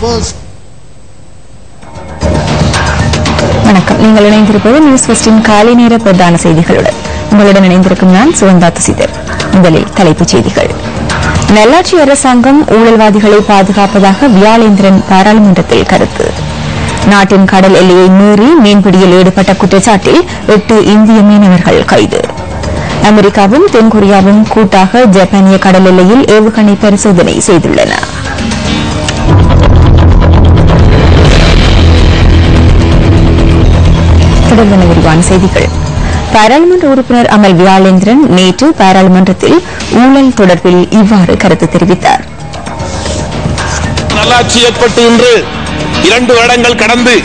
first. வணக்கம். நீங்கள் இணைந்திருப்பது நியூஸ் ஃபர்ஸ்டின் காலை நேர பிரதான செய்திகளுடன். உங்களுடன் இணைந்திருக்கும் நான் சுகந்தா துசிதர். முதலில் தலைப்புச் செய்திகள். நல்லாட்சி அரசாங்கம் ஊழல்வாதிகளை பாதுகாப்பதாக வியாழேந்திரன் பாராளுமன்றத்தில் கருத்து. நாட்டின் கடல் எல்லையை மீறி மீன்பிடியில் ஈடுபட்ட குற்றச்சாட்டில் 8 இந்திய மீனவர்கள் கைது. அமெரிக்காவும் தென்கொரியாவும் கூட்டாக ஜப்பானிய கடல் எல்லையில் ஏவுகணை பரிசோதனை செய்துள்ளன. தொடர்பான விரிவான செய்திகள். பாராளுமன்ற உறுப்பினர் அமல் வியாழேந்திரன் நேற்று பாராளுமன்றத்தில் ஊழல் தொடர்பில் இவ்வாறு கருத்து தெரிவித்தார். நல்லாட்சி ஏற்பட்டு இன்று 2 வருடங்கள் கடந்து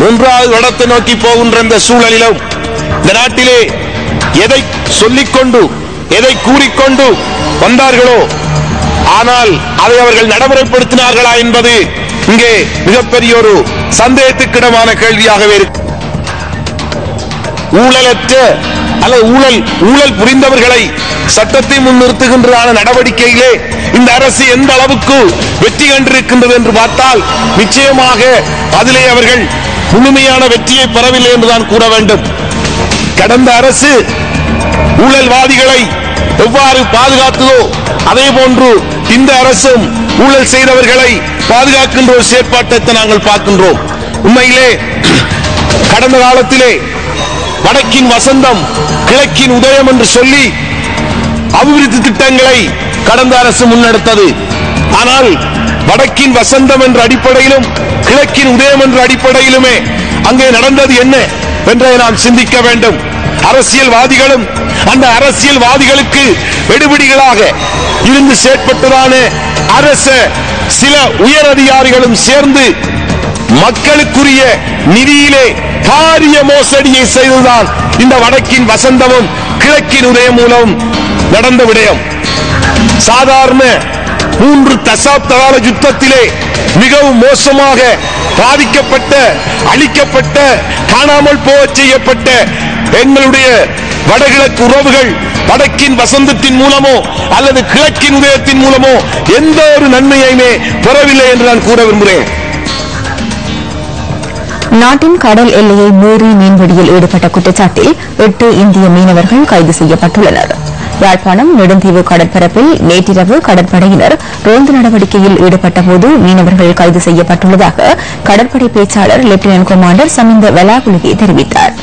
3வது வருடத்தை நோக்கி போகின்ற இந்த சூழலிலும் இந்த நாட்டிலே எதை சொல்லிக்கொண்டு எதை கூறிக்கொண்டு வந்தார்களோ, ஆனால் அதை அவர்கள் நடைமுறைப்படுத்தினார்களா என்பது இங்கே மிகப்பெரிய ஒரு சந்தேகத்துக்கிடமான கேள்வியாகவே இருக்கு. ஊழலற்ற அல்லது ஊழல் புரிந்தவர்களை சட்டத்தை முன்னிறுத்துகின்ற நடவடிக்கையிலே இந்த அரசு எந்த அளவுக்கு வெற்றி கண்டிருக்கின்றது என்று பார்த்தால் நிச்சயமாக அதிலே அவர்கள் முழுமையான வெற்றியை பெறவில்லை என்றுதான் கூற வேண்டும். கடந்த அரசு ஊழல்வாதிகளை எவ்வாறு பாதுகாத்ததோ அதே போன்று இந்த அரசும் ஊழல் செய்தவர்களை பாதுகாக்கின்ற ஒரு செயற்பாட்டை நாங்கள் பார்க்கின்றோம். உண்மையிலே கடந்த காலத்திலே வடக்கின் வசந்தம் கிழக்கின் உதயம் என்று சொல்லி அபிவிருத்தி திட்டங்களை கடந்த அரசு முன்னெடுத்தது. ஆனால் வடக்கின் வசந்தம் என்ற அடிப்படையிலும் கிழக்கின் உதயம் என்ற அடிப்படையிலுமே அங்கே நடந்தது என்ன என்றதை நாம் சிந்திக்க வேண்டும். அரசியல்வாதிகளும் அந்த அரசியல்வாதிகளுக்கு வெடுபிடிகளாக இருந்து செயற்பட்டதான அரசு சில உயர் அதிகாரிகளும் சேர்ந்து மக்களுக்குரிய நிதியிலே பாரிய மோசடியை செய்துதான் இந்த வடக்கின் வசந்தமும் கிழக்கின் உதயம் மூலம் நடந்த விடயம். சாதாரண 3 தசாப்த கால யுத்தத்திலே மிகவும் மோசமாக பாதிக்கப்பட்ட, அழிக்கப்பட்ட, காணாமல் போக செய்யப்பட்ட எங்களுடைய வடகிழக்கு உறவுகள் வடக்கின் வசந்தத்தின் மூலமோ அல்லது கிழக்கின் உதயத்தின் மூலமோ எந்த ஒரு நன்மையுமே பெறவில்லை என்று நான் கூற விரும்புகிறேன். நாட்டின் கடல் எல்லையை மீறி மீன்பிடியில் ஈடுபட்ட குற்றச்சாட்டில் 8 இந்திய மீனவர்கள் கைது செய்யப்பட்டுள்ளனர். யாழ்ப்பாணம் நெடுந்தீவு கடற்பரப்பில் நேற்றிரவு கடற்படையினர் ரோந்து நடவடிக்கையில் ஈடுபட்டபோது மீனவர்கள் கைது செய்யப்பட்டுள்ளதாக கடற்படை பேச்சாளர் லெப்டினன்ட் கமாண்டர் சமிந்த வெலாகுலுகி தெரிவித்தார்.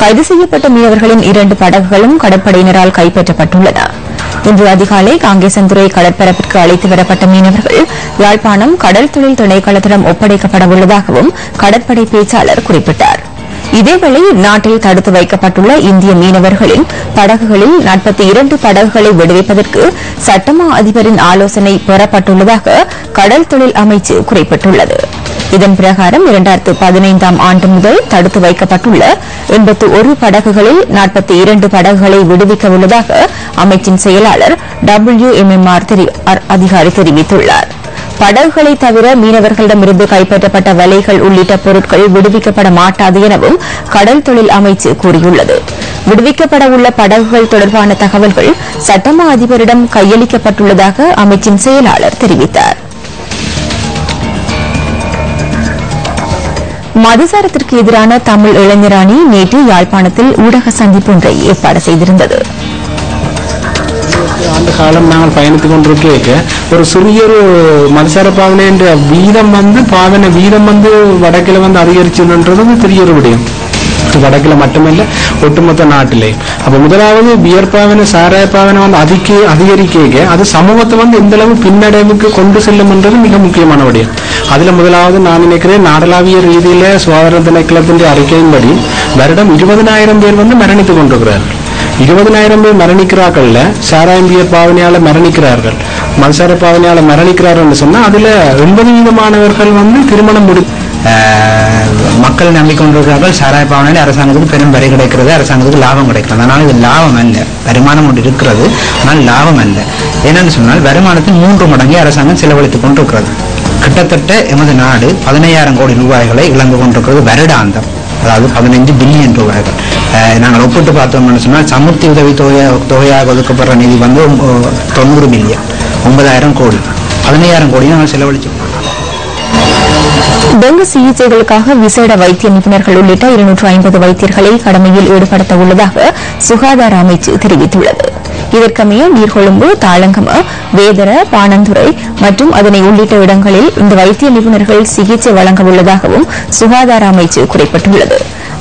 கைது செய்யப்பட்ட மீனவர்களின் 2 படகுகளும் கடற்படையினரால் கைப்பற்றப்பட்டுள்ளன. இன்று அதிகாலை காங்கேசன்துறை கடற்பரப்பிற்கு அழைத்து வரப்பட்ட மீனவர்கள் யாழ்ப்பாணம் கடல் தொழில் திணைக்களத்திடம் ஒப்படைக்கப்பட உள்ளதாகவும் கடற்படை பேச்சாளர் குறிப்பிட்டார். இதேவேளை நாட்டில் தடுத்து வைக்கப்பட்டுள்ள இந்திய மீனவர்களின் படகுகளில் 42 படகுகளை விடுவிப்பதற்கு சட்டமா அதிபரின் ஆலோசனை பெறப்பட்டுள்ளதாக கடல் தொழில் அமைச்சு குறிப்பிட்டுள்ளது. இதன் பிரகாரம் 2015ஆம் ஆண்டு முதல் தடுத்து வைக்கப்பட்டுள்ள 81 படகுகளில் 42 படகுகளை விடுவிக்க உள்ளதாக அமைச்சின் செயலாளர் WMMR அதிகாரி தெரிவித்துள்ளார். படகுகளை தவிர மீனவர்களிடமிருந்து கைப்பற்றப்பட்ட வலைகள் உள்ளிட்ட பொருட்கள் விடுவிக்கப்பட மாட்டாது எனவும் கடல் தொழில் அமைச்சு கூறியுள்ளது. விடுவிக்கப்பட உள்ள படகுகள் தொடர்பான தகவல்கள் சட்டமா அதிபரிடம் கையளிக்கப்பட்டுள்ளதாக அமைச்சின் செயலாளர் தெரிவித்தார். மதுசாரத்திற்கு எதிரான தமிழ் இளைஞர் அணி நேற்று யாழ்ப்பாணத்தில் ஊடக சந்திப்பு ஒன்றை ஏற்பாடு செய்திருந்தது. ஆண்டு காலம் நாங்கள் பயணித்துக் கொண்டிருக்க ஒரு சிறிய மதுசார பாவனை என்ற வீதம் பாவனை வீதம் வடக்கில் அதிகரிச்சுன்றது பெரிய ஒரு விடயம். வடக்கில் மட்டுமல்ல ஒட்டுமொத்த நாட்டிலே. அப்ப முதலாவது பியர் பாவனை சாராய பாவனை அதிகரிக்க அது சமூகத்தை எந்த அளவு பின்னடைவுக்கு கொண்டு செல்லும் என்றது மிக முக்கியமான விடயம். அதுல முதலாவது நான் நினைக்கிறேன், நாடளாவிய ரீதியில சுகாதார திணைக்களத்தின் அறிக்கையின்படி வருடம் 20,000 பேர் மரணித்துக் கொண்டிருக்கிறார்கள். 20,000 பேர் மரணிக்கிறார்கள். சாராயம் பியர் பாவனையால மரணிக்கிறார்கள், மதுசார பாவனையால மரணிக்கிறார்கள் சொன்னா அதுல 80% திருமணம் மக்கள் நம்பிக்கொண்டிருக்கிறார்கள். சாராய பாவனையில் அரசாங்கத்துக்கு பெரும் வரி கிடைக்கிறது, அரசாங்கத்துக்கு லாபம் கிடைக்கிறது. ஆனால் இது லாபம் அல்ல, வருமானம் ஒன்று இருக்கிறது, ஆனால் லாபம் அல்ல. என்னென்னு சொன்னால் வருமானத்தின் 3 மடங்கு அரசாங்கம் செலவழித்துக் கொண்டிருக்கிறது. கிட்டத்தட்ட எமது நாடு 15,000 கோடி ரூபாய்களை இழந்து கொண்டிருக்கிறது வருடாந்தம். அதாவது 15 பில்லியன் ரூபாய்கள். நாங்கள் ஒப்பிட்டு பார்த்தோம்னு சொன்னால் சமுர்த்தி உதவி தொகையாக ஒதுக்கப்படுற நிதி 90 மில்லியன், 9,000 கோடி, 15,000 கோடி நாங்கள் செலவழிச்சு. டெங்கு சிகிச்சைகளுக்காக விசேட வைத்திய நிபுணர்கள் உள்ளிட்ட 250 வைத்தியர்களை கடமையில் ஈடுபடுத்த உள்ளதாக சுகாதார அமைச்சு தெரிவித்துள்ளது. இதற்கமைய நீர்கொழும்பு, தாளங்கம, வேதர, பாணந்துறை மற்றும் அதனை உள்ளிட்ட இடங்களில் இந்த வைத்திய நிபுணர்கள் சிகிச்சை வழங்க உள்ளதாகவும் சுகாதார அமைச்சு குறிப்பிட்டுள்ளது.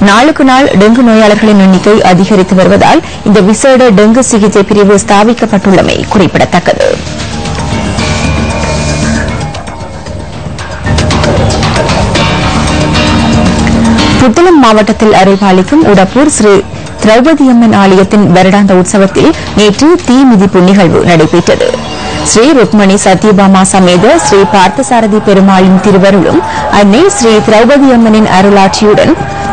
நாளுக்கு நாள் டெங்கு நோயாளர்களின் எண்ணிக்கை அதிகரித்து வருவதால் இந்த விசேட டெங்கு சிகிச்சை பிரிவு ஸ்தாபிக்கப்பட்டுள்ளமை குறிப்பிடத்தக்கது. புத்தளம் மாவட்டத்தில் அருள்பாலிக்கும் உடப்பூர் ஸ்ரீ திரௌபதியம்மன் ஆலயத்தின் வருடாந்த உற்சவத்தில் நேற்று தீ மிதிப்பு நிகழ்வு நடைபெற்றது. ஸ்ரீ ருக்மணி சத்யபாமா சமேத ஸ்ரீ பார்த்தசாரதி பெருமாளின் திருவருளும் அன்னை ஸ்ரீ திரௌபதியம்மனின் அருளாட்சியுடன்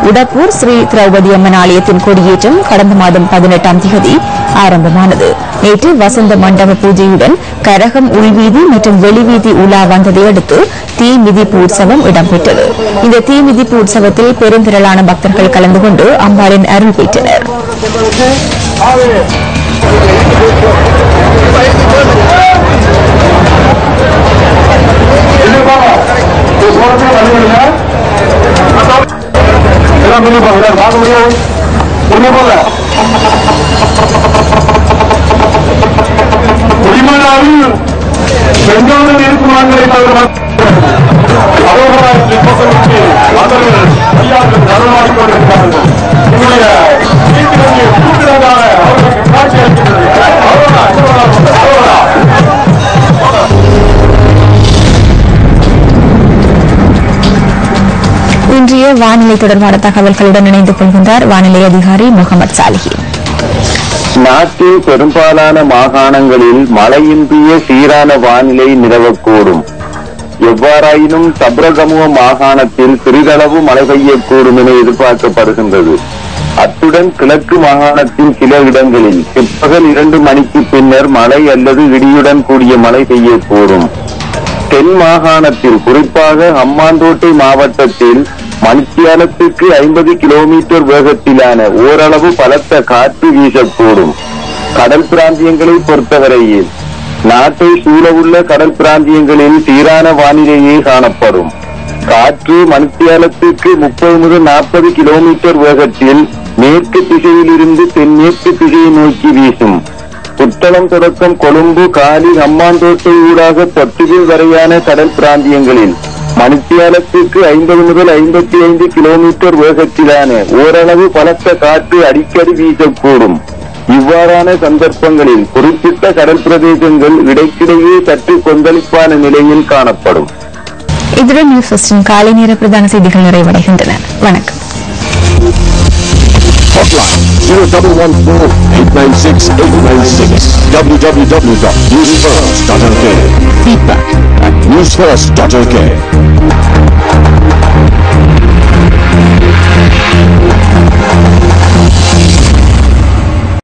உடப்பூர் ஸ்ரீ திரௌபதியம்மன் ஆலயத்தின் கொடியேற்றம் கடந்த மாதம் 18ஆம் தேதி ஆரம்பமானது. நேற்று வசந்த மண்டப பூஜையுடன் கரகம் உள்வீதி மற்றும் வெளிவீதி உலா வந்ததை அடுத்து தீ மிதிப்பு உற்சவம் இடம்பெற்றது. இந்த தீ மிதிப்பு உற்சவத்தில் பெருந்திரளான பக்தர்கள் கலந்து கொண்டு அம்பாளின் அருள் பெற்றனர். பெண்களுடன் இருக்கும் ஆண்களை தவிர இன்றைய வானிலை தொடர்பான தகவல்களுடன் இணைந்து கொள்கின்றார் வானிலை அதிகாரி முகமது சாலிஹி. நாட்டின் பெரும்பாலான மாகாணங்களில் மழையின்றிய சீரான வானிலை நிலவக்கூடும். எவ்வாறாயினும் சப்ரகமுவ மாகாணத்தில் சிறிதளவு மழை பெய்யக்கூடும் என எதிர்பார்க்கப்படுகின்றது. அத்துடன் கிழக்கு மாகாணத்தின் சில இடங்களில் பிற்பகல் 2 மணிக்கு பின்னர் மழை அல்லது இடியுடன் கூடிய மழை பெய்யக்கூடும். தென் மாகாணத்தில் குறிப்பாக ஹம்பாந்தோட்டை மாவட்டத்தில் மணித்தியாலத்துக்கு 50 கிலோமீட்டர் வேகத்திலான ஓரளவு பலத்த காற்று வீசக்கூடும். கடல் பிராந்தியங்களை பொறுத்தவரையில் நாட்டை சூழவுள்ள கடல் பிராந்தியங்களில் சீரான வானிலையே காணப்படும். காற்று மணித்தியாலத்துக்கு 30 முதல் 40 கிலோமீட்டர் வேகத்தில் மேற்கு திசையில் இருந்து தென்மேற்கு திசையை நோக்கி வீசும். புத்தளம் தொடக்கம் கொழும்பு, காலி, ஹம்பாந்தோட்டை ஊடாக பொத்துவில் வரையான கடல் பிராந்தியங்களில் மணித்தியாலத்துக்கு 50 முதல் 55 கிலோமீட்டர் வேகத்திலான ஓரளவு பலத்த காற்று அடிக்கடி வீசக்கூடும். இவ்வாறான சந்தர்ப்பங்களில் குறிப்பிட்ட கடல் பிரதேசங்கள் இடைக்கிடையே சற்று கொந்தளிப்பான நிலையில் காணப்படும். இதுடன் நியூஸ் ஃபர்ஸ்டின் காலை நேர பிரதான செய்திகள் நிறைவடைகின்றன. வணக்கம். Hotline 0114-896-896 www.newsfirst.lk. Feedback at newsfirst.lk.